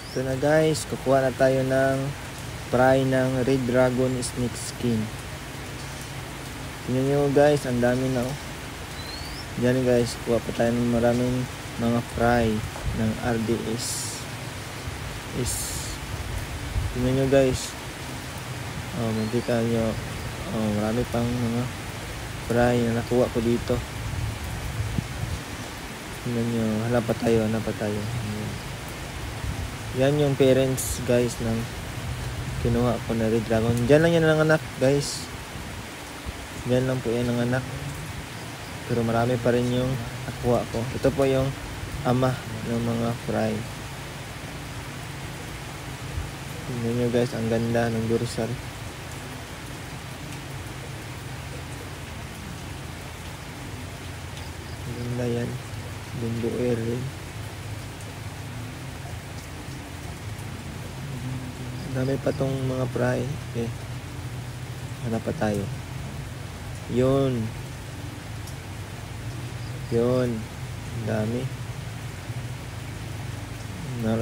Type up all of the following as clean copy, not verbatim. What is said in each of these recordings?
Ito na guys, kukuha na tayo ng fry ng Red Dragon Snake Skin. Tingnan nyo guys, ang dami na oh. Diyan guys, kuha pa tayo ng maraming mga fry ng RDS. Tingnan nyo guys. Oh, makita nyo. Oh, marami pang mga fry na nakuha ko dito. Tingnan nyo, hanap pa tayo. Yan yung parents guys ng kinuha ko na Red Dragon. Diyan lang yan nanganak guys. Diyan lang po yan nanganak. Pero marami pa rin yung nakuha ko. Ito po yung ama ng mga fry. Tingnan nyo guys, ang ganda ng dorsal. Ang ganda yan. Bumbuer rin. Dami pa tong mga fry. Okay. Hanap pa tayo. Yun. Ang dami.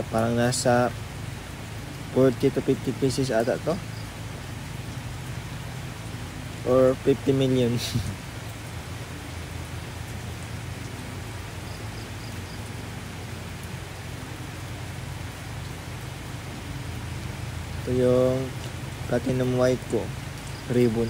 Parang nasa 40 to 50 pieces ata to. Or 50 million. Ito yung platinum white ko, ribbon.